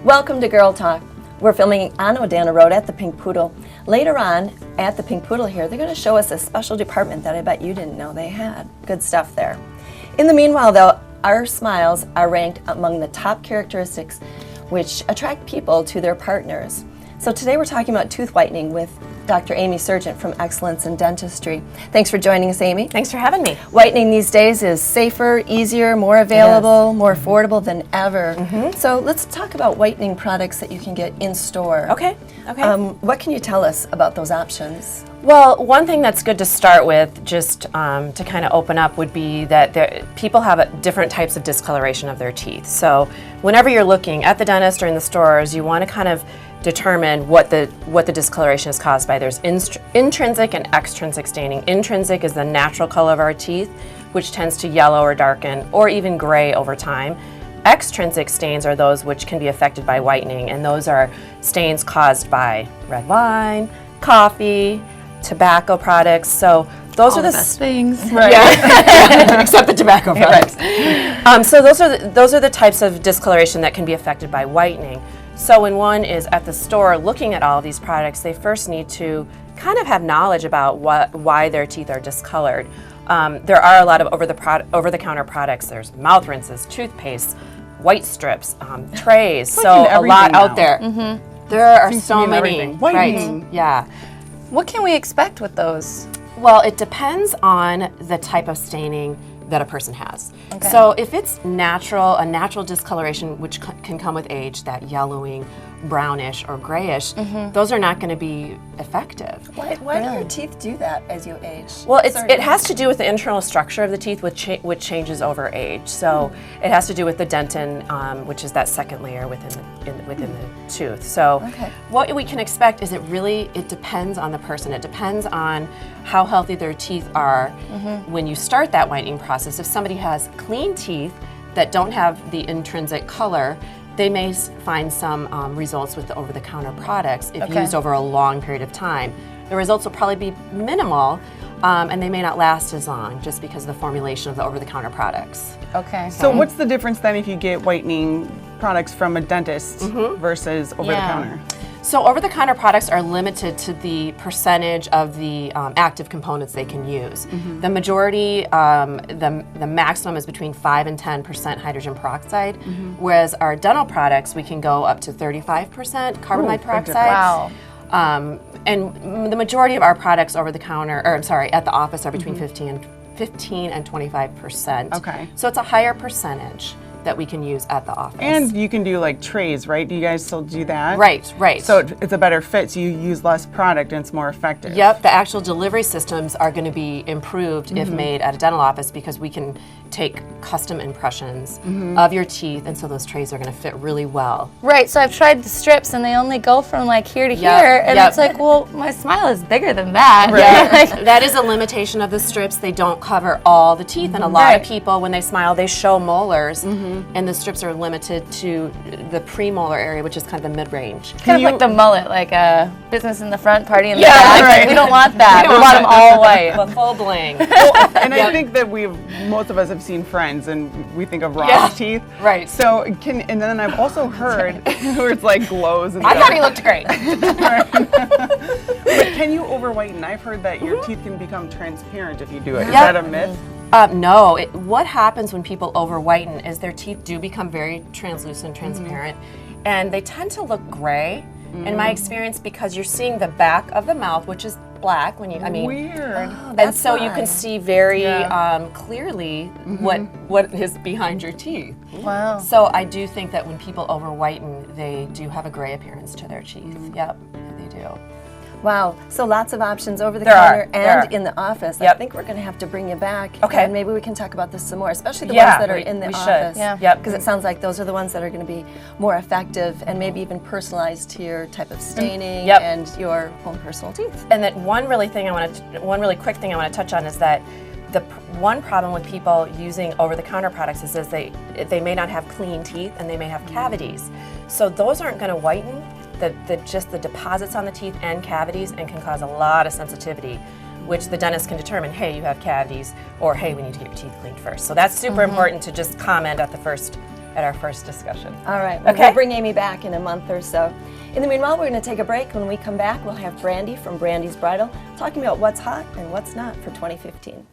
Welcome to Girl Talk. We're filming on Odana Road at the Pink Poodle. Later on, at the Pink Poodle here, they're going to show us a special department that I bet you didn't know they had. Good stuff there. In the meanwhile, though, our smiles are ranked among the top characteristics which attract people to their partners. So today we're talking about tooth whitening with Dr. Amy Sargent from Excellence in Dentistry. Thanks for joining us, Amy. Thanks for having me. Whitening these days is safer, easier, more available, more affordable than ever. So let's talk about whitening products that you can get in store. Okay. What can you tell us about those options? Well, one thing that's good to start with, just to kind of open up, would be that people have different types of discoloration of their teeth. So whenever you're looking at the dentist or in the stores, you want to kind of determine what the discoloration is caused by. There's intrinsic and extrinsic staining. Intrinsic is the natural color of our teeth, which tends to yellow or darken or even gray over time. Extrinsic stains are those which can be affected by whitening, and those are stains caused by red wine, coffee, tobacco products. So those are the best things. Right. Yeah. Except the tobacco products. So those are the types of discoloration that can be affected by whitening. So when one is at the store looking at all of these products, they first need to kind of have knowledge about why their teeth are discolored. There are a lot of over-the-counter products. There's mouth rinses, toothpaste, white strips, trays. So a lot out there. There are so many. Right? Yeah. What can we expect with those? Well, it depends on the type of staining that a person has. Okay. So if it's a natural discoloration, which can come with age, that yellowing, brownish or grayish, those are not going to be effective. Why do your teeth do that as you age? Well, it has to do with the internal structure of the teeth, which changes over age. So it has to do with the dentin, which is that second layer within the tooth. So what we can expect is it depends on the person. It depends on how healthy their teeth are when you start that whitening process. If somebody has clean teeth that don't have the intrinsic color, they may find some results with the over-the-counter products if used over a long period of time. The results will probably be minimal, and they may not last as long just because of the formulation of the over-the-counter products. Okay. So what's the difference then if you get whitening products from a dentist versus over-the-counter? So over-the-counter products are limited to the percentage of the active components they can use. The majority, the maximum is between 5 and 10% hydrogen peroxide, whereas our dental products, we can go up to 35% carbamide peroxide. Wow. And the majority of our products over-the-counter, at the office are between 15 and 25%. Okay. So it's a higher percentage that we can use at the office. And you can do like trays, right? Do you guys still do that? Right. So it's a better fit, so you use less product and it's more effective. Yep, the actual delivery systems are going to be improved if made at a dental office, because we can take custom impressions of your teeth, and so those trays are going to fit really well. Right, so I've tried the strips and they only go from like here to here, and it's like, well, my smile is bigger than that. Right. That is a limitation of the strips. They don't cover all the teeth, and a lot of people, when they smile, they show molars, and the strips are limited to the premolar area, which is kind of the mid-range. Kind of like the mullet, like a business in the front, party in the back. Right. We don't want that. We want them all white. The full bling. And I think that most of us have seen Friends, and we think of Ross's teeth. Right. So and then I've also heard where it's like glows and I stuff. thought he looked great. But can you over whiten? I've heard that your teeth can become transparent if you do it. Is that a myth? No. What happens when people over whiten is their teeth do become very translucent, transparent, and they tend to look gray. In my experience, because you're seeing the back of the mouth, which is black when you. Weird. And so you can see very clearly what is behind your teeth. Wow. So I do think that when people over whiten, they do have a gray appearance to their teeth. Yep, they do. Wow, so lots of options over the counter There and in the office. I Yep. think we're going to have to bring you back. Okay. And maybe we can talk about this some more, especially the ones that are in the we office. should. Yeah. Yep. Because it sounds like those are the ones that are going to be more effective and maybe even personalized to your type of staining and your own personal teeth. And that one really quick thing I want to touch on is that the one problem with people using over-the-counter products is they may not have clean teeth and they may have cavities. So those aren't going to whiten. Just the deposits on the teeth and cavities, and can cause a lot of sensitivity, which the dentist can determine, hey, you have cavities, or hey, we need to get your teeth cleaned first. So that's super important to just comment at the first at our first discussion. All right. We'll Okay. bring Amy back in a month or so. In the meanwhile, we're going to take a break. When we come back, we'll have Brandy from Brandy's Bridal talking about what's hot and what's not for 2015.